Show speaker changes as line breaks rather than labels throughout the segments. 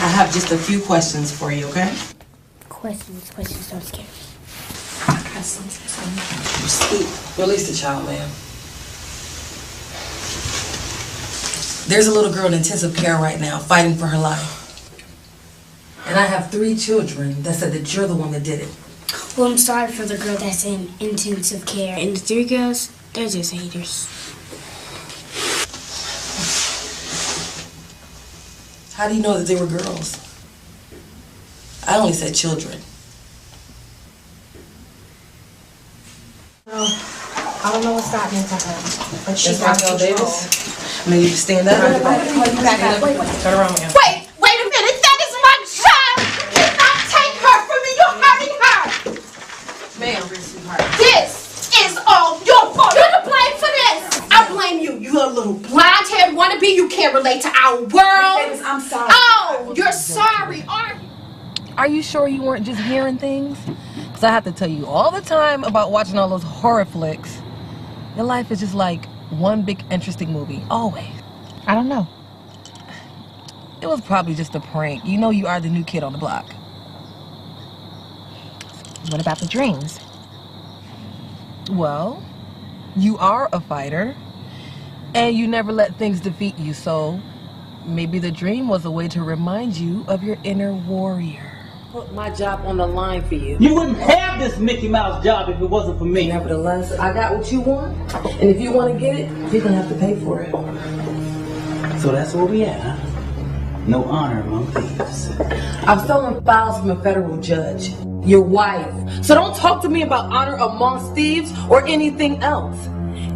I have just a few questions for you, okay?
Questions don't scare me.
I got something. Release the child, ma'am. There's a little girl in intensive care right now, fighting for her life. And I have 3 children that said that you're the one that did it.
Well, I'm sorry for the girl that's in intensive care. And the 3 girls, they're just haters.
How do you know that they were girls? I only said children.
Well, I don't know what's happening to her, but she's out of control.
Davis. Maybe you stand up.
Wait.
Turn around, ma'am.
Wait a minute. That is my child. You cannot take her from me. You're hurting her.
Ma'am,
This is all your fault. You're to blame for this. I blame you. You're a little blonde-haired wannabe. You can't relate to our world.
Davis, I'm sorry.
Oh, you're sorry, aren't you?
Are you sure you weren't just hearing things? Because I have to tell you all the time about watching all those horror flicks. Your life is just like one big interesting movie, always.
I don't know.
It was probably just a prank. You know you are the new kid on the block.
What about the dreams?
Well, you are a fighter, and you never let things defeat you, so maybe the dream was a way to remind you of your inner warrior. Put my job on the line for you.
You wouldn't have this Mickey Mouse job if it wasn't for me.
Nevertheless, I got what you want, and if you want to get it, you're going to have to pay for it.
So that's where we at, huh? No honor among thieves.
I've stolen files from a federal judge, your wife. So don't talk to me about honor amongst thieves or anything else.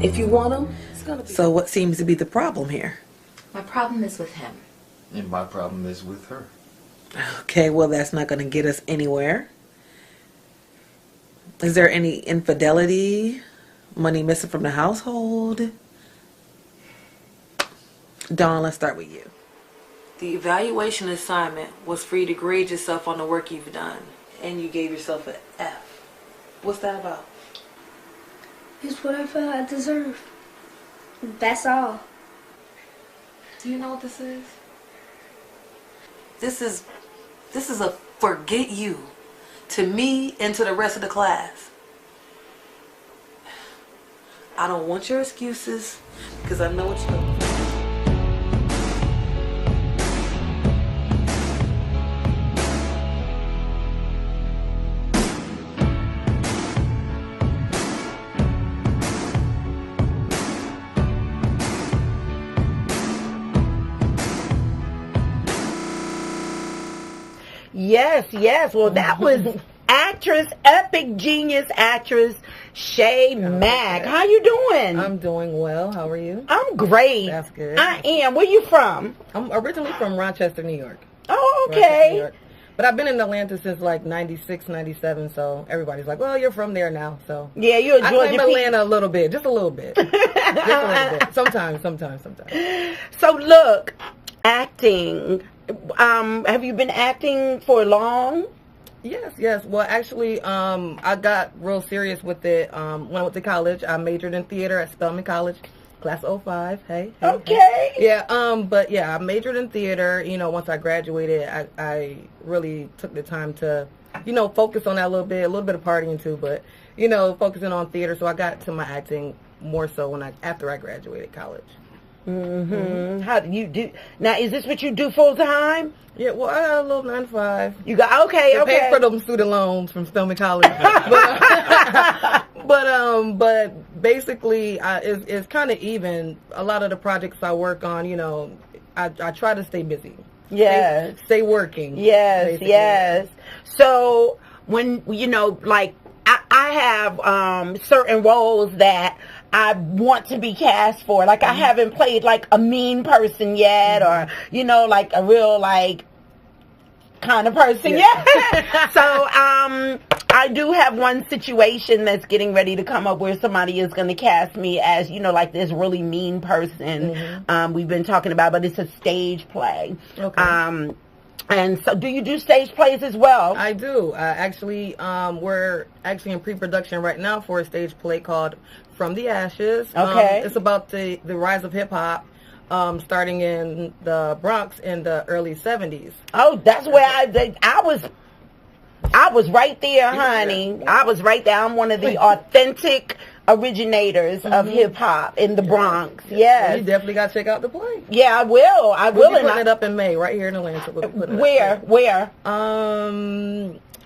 If you want them, it's going to be... So what seems to be the problem here?
My problem is with him.
And my problem is with her.
Okay, well, that's not going to get us anywhere. Is there any infidelity? Money missing from the household? Dawn, let's start with you. The evaluation assignment was for you to grade yourself on the work you've done, and you gave yourself an F. What's that about?
It's what I felt I deserve. That's all.
Do you know what this is? This is a forget you to me and to the rest of the class. I don't want your excuses because I know what you're looking for.
Yes. Well, that was epic genius actress Shay Mack. How you doing?
I'm doing well. How are you?
I'm great.
That's good.
I am. Where you from?
I'm originally from Rochester, New York.
Oh,
Rochester, New
okay.
York. But I've been in Atlanta since like 96, 97, so everybody's like, well, you're from there now. So
Yeah, you're a
I
Georgia
claim Atlanta a little bit. Just a little bit. Just a little bit. Sometimes.
So look, acting. Have you been acting for long?
Yes. Well, actually, I got real serious with it when I went to college. I majored in theater at Spelman College, class 05. Hey.
Okay.
Yeah, but yeah, I majored in theater. You know, once I graduated, I really took the time to, focus on that a little bit of partying too, but, focusing on theater. So I got to my acting more so after I graduated college.
Mm-hmm. How do you do now? Is this what you do full time?
Yeah, well, I got a little 9 to 5.
You got okay.
Paid for them student loans from Spelman College, but basically, it's kind of even. A lot of the projects I work on, I try to stay busy.
Yes,
stay working.
Yes,
basically.
Yes. So when like I have certain roles that I want to be cast for. Like I haven't played like a mean person yet, or like a real like kind of person yet. So I do have one situation that's getting ready to come up where somebody is going to cast me as like this really mean person. We've been talking about, but it's a stage play.
Okay.
And so, do you do stage plays as well?
I do. Actually, we're actually in pre-production right now for a stage play called From the Ashes.
Okay.
It's about the rise of hip-hop starting in the Bronx in the early 70s.
Oh, that's where I was right there, honey. I was right there. I'm one of the authentic originators of hip hop in the Bronx. Yes.
You definitely got to check out the play.
Yeah, I will.
We'll be putting it up in May, right here in Atlanta.
Where?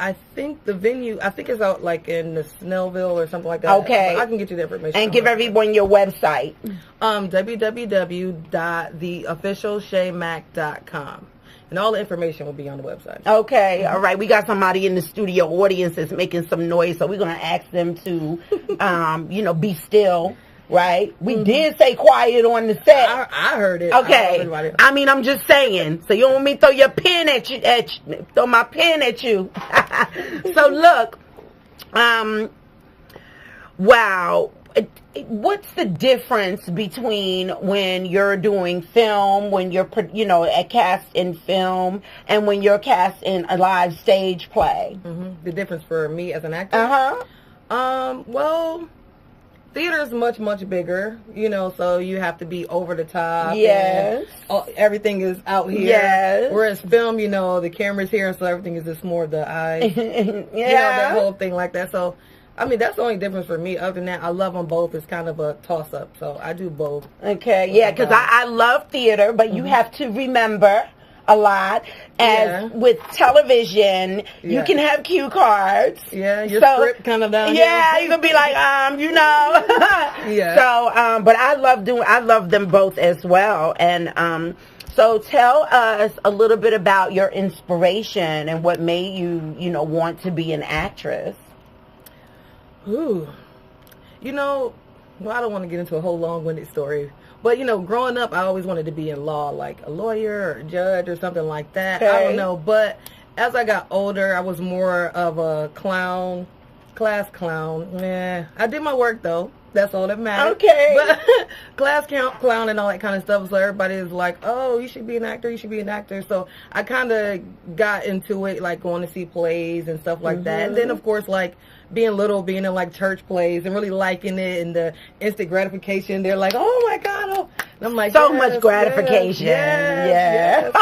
I think the venue, it's out like in the Snellville or something like that.
Okay.
But I can get you the information.
And give everyone your website.
www.theofficialshaymack.com. And all the information will be on the website.
Okay, all right. We got somebody in the studio audience that's making some noise, so we're going to ask them to, be still, right? We did say quiet on the set.
I heard it.
Okay. I'm just saying. So you don't want me to throw your pen at you, throw my pen at you. So look, wow. What's the difference between when you're doing film, when you're, cast in film, and when you're cast in a live stage play?
The difference for me as an actor? Well, theater is much, much bigger, so you have to be over the top.
Yes.
And everything is out here.
Yes.
Whereas film, the camera's here, so everything is just more of the eyes.
Yeah.
That whole thing like that. So, that's the only difference for me. Other than that, I love them both. It's kind of a toss-up, so I do both.
Okay, yeah, because I love theater, but you have to remember a lot. As with television, you can have cue cards.
Yeah, your script kind of down.
Yeah, you can be like,
Yeah.
So, but I love them both as well. And so tell us a little bit about your inspiration and what made you, want to be an actress.
Ooh. Well, I don't want to get into a whole long-winded story. But, growing up, I always wanted to be in law, like a lawyer or a judge or something like that.
Okay.
I don't know. But as I got older, I was more of a class clown. Yeah. I did my work, though. That's all that matters.
Okay.
But class clown and all that kind of stuff. So everybody is like, oh, you should be an actor. You should be an actor. So I kind of got into it, like going to see plays and stuff like that. And then, of course, like being in like church plays and really liking it and the instant gratification. They're like, oh, my God. Oh. And I'm like,
so much gratification.
Yes.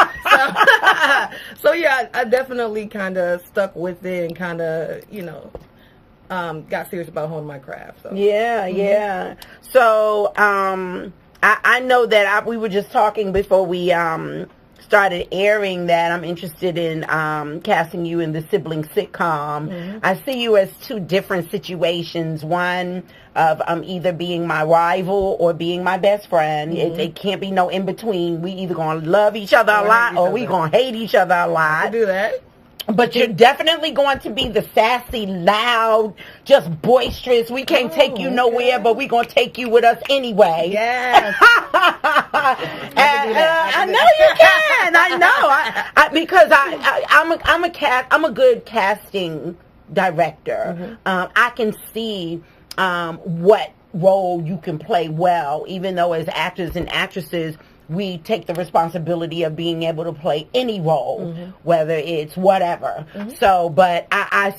So, yeah, I definitely kind of stuck with it and kind of, got serious about honing my craft. So.
Yeah. So, I know that we were just talking before we started airing that I'm interested in casting you in the sibling sitcom. I see you as two different situations. One of either being my rival or being my best friend. It can't be no in between. We either gonna love each other a lot or we gonna hate each other a lot.
I do that.
But you're definitely going to be the sassy, loud, just boisterous. We can't take you nowhere, but we're going to take you with us anyway.
Yes.
I know you can. I know. Because I'm a good casting director. I can see what role you can play well, even though as actors and actresses, we take the responsibility of being able to play any role, whether it's whatever. So, but I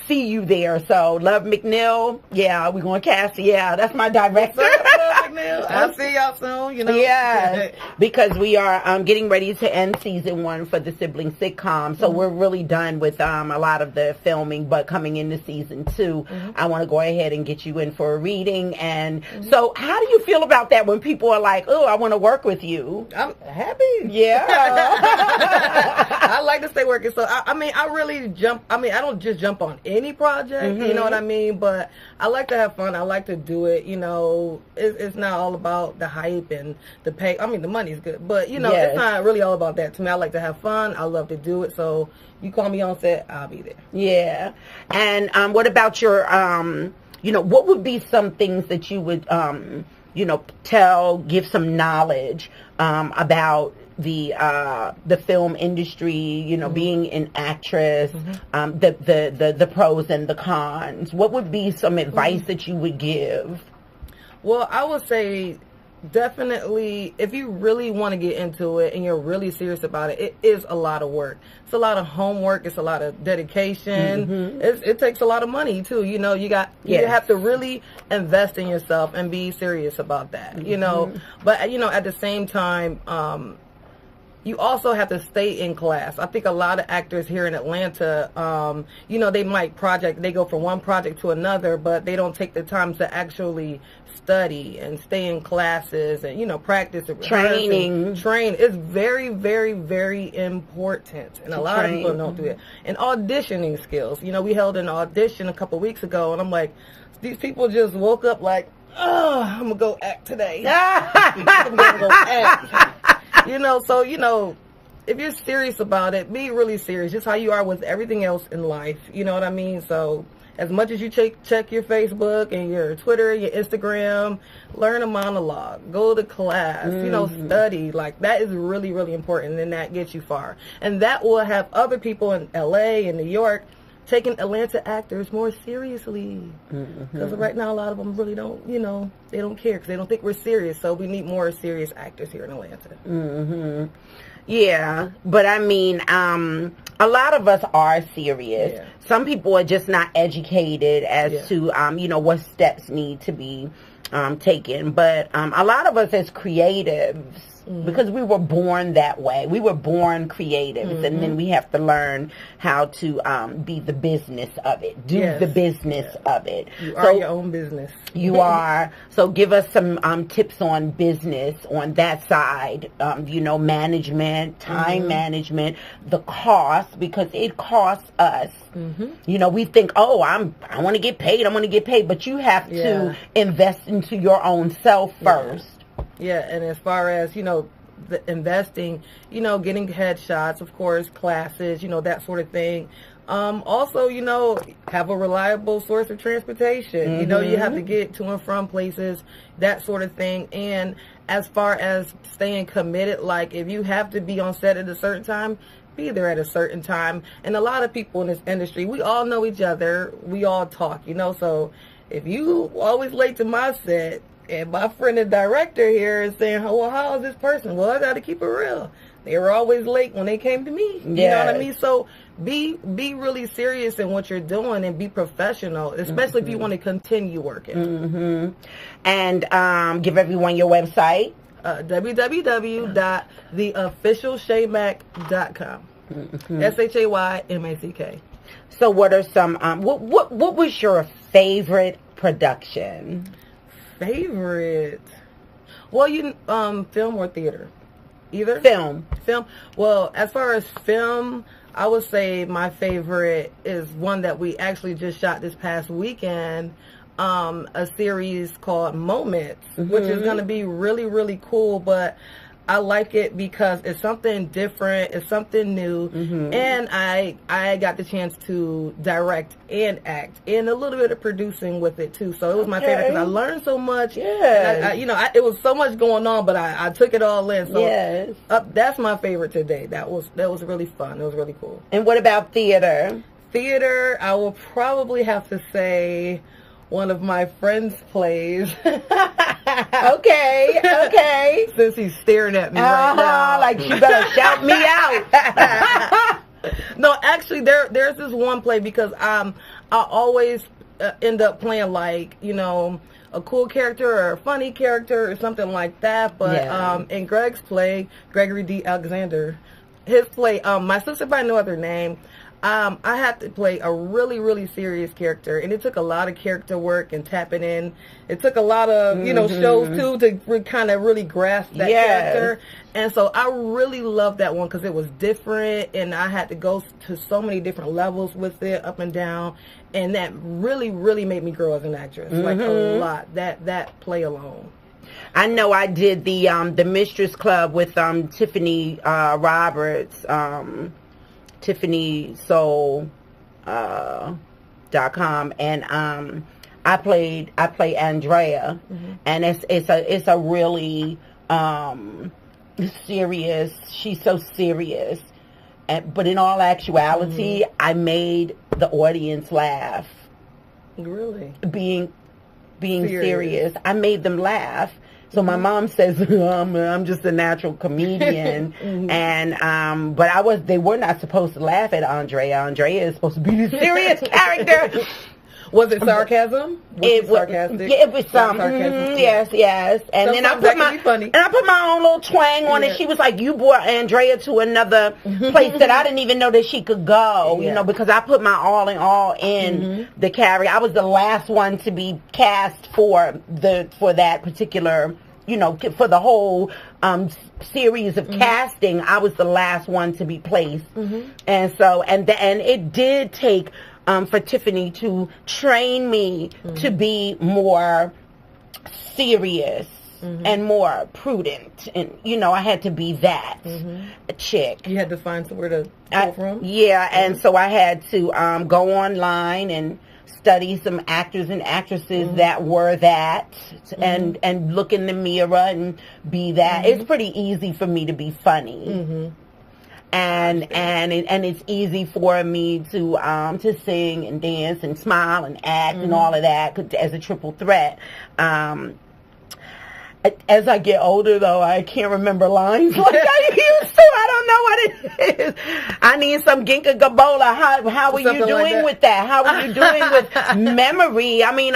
see you there. So, Love McNeil, yeah, we're going to cast. Yeah, that's my director.
Love McNeil. I'll see y'all soon.
Yeah, because we are getting ready to end season 1 for the sibling sitcom. So we're really done with a lot of the filming. But coming into season 2, I want to go ahead and get you in for a reading. And so, how do you feel about that when people are like, "Oh, I want to work with you"?
I'm happy.
Yeah.
I like to stay working. So, I really jump. I don't just jump on any project, you know what I mean? But I like to have fun. I like to do it. It's not all about the hype and the pay. The money's good. But, it's not really all about that to me. I like to have fun. I love to do it. So, you call me on set, I'll be there.
Yeah. And what about your, what would be some things that you would, give some knowledge about the film industry, being an actress, the pros and the cons? What would be some advice that you would give?
Well, I would say definitely, if you really want to get into it and you're really serious about it, it is a lot of work. It's a lot of homework. It's a lot of dedication. It takes a lot of money too. You know, you have to really invest in yourself and be serious about that. You know, but you know, at the same time, you also have to stay in class. I think a lot of actors here in Atlanta, you know, they go from one project to another, but they don't take the time to actually study and stay in classes and, you know, practice and
training.
Train is very, very, very important. And a lot of people don't do it. And auditioning skills. You know, we held an audition a couple weeks ago, and I'm like, these people just woke up like, oh, I'm going to go act today. I'm going to go act. You know, so, you know, if you're serious about it, be really serious. Just how you are with everything else in life. You know what I mean? So as much as you check your Facebook and your Twitter, your Instagram, learn a monologue, go to class, you know, study. Like, that is really, really important, and that gets you far. And that will have other people in LA and New York taking Atlanta actors more seriously. Because right now a lot of them really don't, you know, they don't care because they don't think we're serious. So we need more serious actors here in Atlanta.
Yeah, but I mean, a lot of us are serious.
Yeah.
Some people are just not educated as to, you know, what steps need to be taken. But a lot of us as creatives, because we were born that way. We were born creatives, and then we have to learn how to be the business of it. Do the business of it.
You are your own business.
You are. So give us some tips on business on that side. You know, management, time management, the cost, because it costs us. You know, we think, oh, I want to get paid. I want to get paid. But you have to invest into your own self first.
Yeah, and as far as, you know, the investing, you know, getting headshots, of course, classes, you know, that sort of thing. Also, you know, have a reliable source of transportation. You know, you have to get to and from places, that sort of thing. And as far as staying committed, like, if you have to be on set at a certain time, be there at a certain time. And a lot of people in this industry, we all know each other. We all talk, you know. So if you always late to my set, and my friend, the director here, is saying, oh, well, how is this person? Well, I got to keep it real. They were always late when they came to me. You know what I mean? So be really serious in what you're doing and be professional, especially if you want to continue working.
And give everyone your website.
www.theofficialshaymack.com. SHAYMACK.
So what are some, what was your favorite production?
Favorite? Well, you film or theater? Either?
Film.
Well, as far as film, I would say my favorite is one that we actually just shot this past weekend. A series called Moments, which is going to be really, really cool. But I like it because it's something different, it's something new, and I got the chance to direct and act, and a little bit of producing with it too. So it was my favorite because I learned so much. You know, it was so much going on, but I took it all in. So that's my favorite today. That was really fun. It was really cool.
And what about theater?
Theater, I will probably have to say one of my friend's plays.
Okay.
Since he's staring at me right now.
Like, you better shout me out.
No, actually, there's this one play because I always end up playing, like, you know, a cool character or a funny character or something like that. But in Greg's play, Gregory D. Alexander, his play, My Sister by No Other Name, I had to play a really, really serious character, and it took a lot of character work and tapping in. It took a lot of, you know, shows, too, to kind of really grasp that character. And so I really loved that one because it was different, and I had to go to so many different levels with it, up and down, and that really, really made me grow as an actress, like a lot, that play alone.
I know I did the Mistress Club with Tiffany Roberts, TiffanySoul.com, and I play Andrea, and it's a really serious. She's so serious, but in all actuality, I made the audience laugh.
Really,
being serious, I made them laugh. So my mom says I'm just a natural comedian, and they were not supposed to laugh at Andrea. Andrea is supposed to be the serious character.
Was it sarcasm?
It was sarcastic. Yeah, it was some. Yes. And then I put my own little twang on it. She was like, "You brought Andrea to another place that I didn't even know that she could go." You know, because I put my all in the character. I was the last one to be cast for that particular. You know, for the whole series of casting, I was the last one to be placed, and so and it did take. For Tiffany to train me to be more serious and more prudent, and you know I had to be that chick.
You had to find somewhere to pull from.
Yeah, and so I had to go online and study some actors and actresses that were that, and look in the mirror and be that. It's pretty easy for me to be funny. And it's easy for me to sing and dance and smile and act and all of that as a triple threat. As I get older, though, I can't remember lines like I used to. I don't know what it is. I need some Ginkgo Gabola. How are you doing with that? How are you doing with memory? I mean,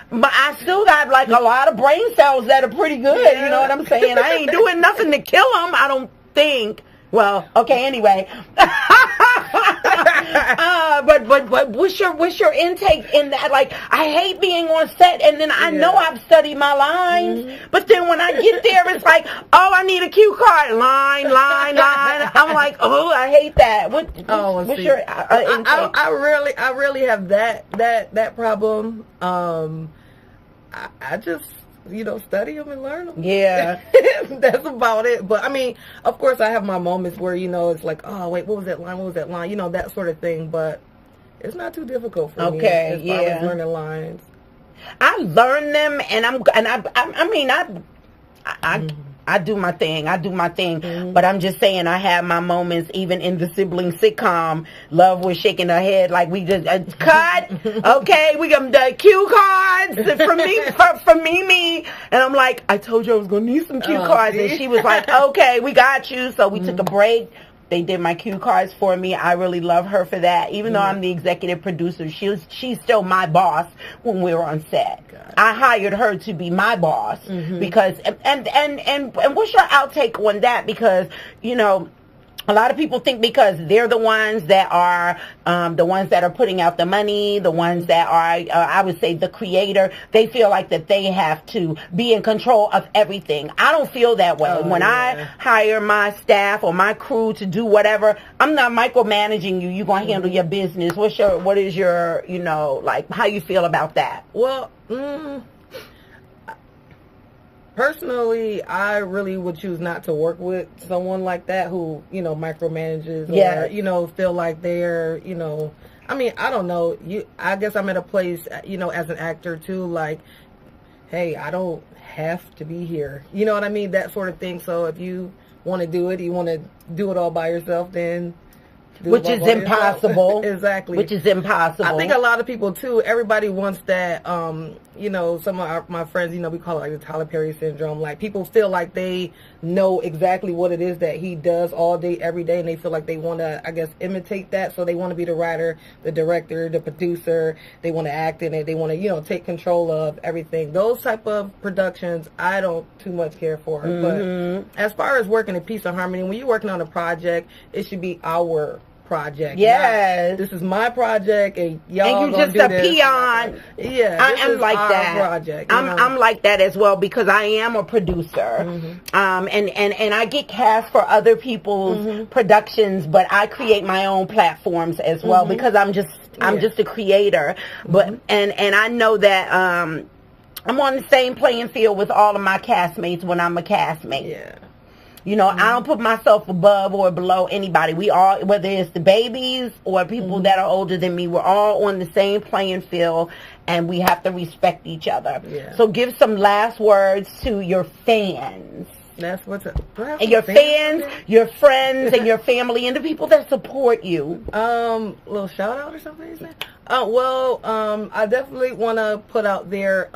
but I still got like a lot of brain cells that are pretty good. You know what I'm saying? I ain't doing nothing to kill them. I don't think. Well, okay, anyway. But what's your intake in that? Like, I hate being on set, and then I know I've studied my lines, but then when I get there, it's like, oh, I need a cue card. Line. I'm like, oh, I hate that. What's your intake?
I really have that problem. I just study them and learn them.
Yeah.
That's about it. But, I mean, of course, I have my moments where, it's like, oh, wait, what was that line? That sort of thing. But it's not too difficult for me as far as learning lines.
I learn them, and I do my thing. But I'm just saying I have my moments even in the sibling sitcom. Love was shaking her head like we just cut. Okay, we got the cue cards for Mimi. And I'm like, I told you I was going to need some cue cards. And she was like, okay, we got you. So we took a break. They did my cue cards for me. I really love her for that. Even though I'm the executive producer, she's still my boss when we were on set. I hired her to be my boss because and what's your outtake on that? Because a lot of people think because they're the ones that are putting out the money, the ones that are, I would say, the creator, they feel like that they have to be in control of everything. I don't feel that way. When I hire my staff or my crew to do whatever, I'm not micromanaging you. You're going to handle your business. What is your, like, how you feel about that?
Well, personally, I really would choose not to work with someone like that who, micromanages or, feel like they're, I mean, I don't know. I guess I'm at a place, as an actor too, like, hey, I don't have to be here. You know what I mean? That sort of thing. So if you want to do it, you want to do it all by yourself, then
which is impossible.
Exactly.
Which is impossible.
I think a lot of people too, everybody wants that, some of my friends, we call it like the Tyler Perry syndrome. Like, people feel like they know exactly what it is that he does all day, every day, and they feel like they want to, I guess, imitate that. So they want to be the writer, the director, the producer. They want to act in it. They want to, take control of everything. Those type of productions, I don't too much care for. But as far as working in peace and harmony, when you're working on a project, it should be our project.
Yes.
This is my project, and y'all
and you just a peon.
Yeah,
I'm like that.
Project,
I'm like that as well because I am a producer. And I get cast for other people's productions, but I create my own platforms as well because I'm just a creator. But and I know that I'm on the same playing field with all of my castmates when I'm a castmate.
Yeah.
I don't put myself above or below anybody. We all, whether it's the babies or people that are older than me, we're all on the same playing field, and we have to respect each other. Yeah. So give some last words to your fans.
That's what's up.
And your fans, your friends, and your family, and the people that support you.
Little shout out or something you say? I definitely want to put out there,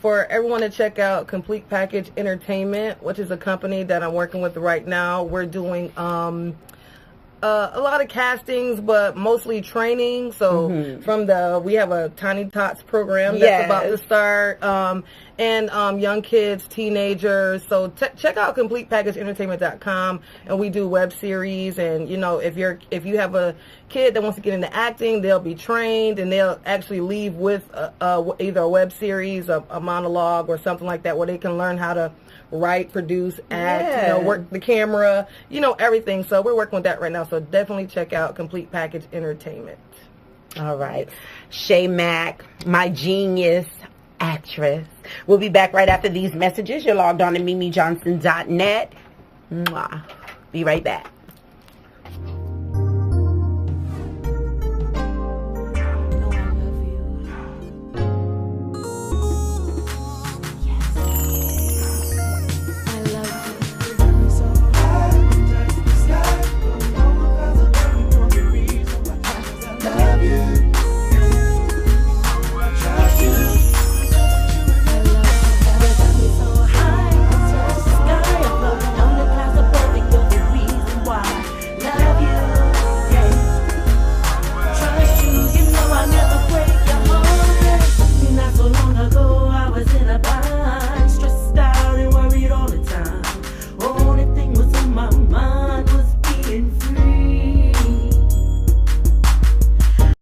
for everyone to check out Complete Package Entertainment, which is a company that I'm working with right now. We're doing a lot of castings, but mostly training. So we have a Tiny Tots program that's about to start, and young kids, teenagers. So check out CompletePackageEntertainment.com, and we do web series. And you know, if you have a kid that wants to get into acting, they'll be trained, and they'll actually leave with either a web series, a monologue, or something like that, where they can learn how to write, produce, act, you know, work the camera, you know, everything. So we're working with that right now. So definitely check out Complete Package Entertainment.
All right. Shay Mack, my genius actress. We'll be back right after these messages. You're logged on to MimiJohnson.net. Mwah. Be right back.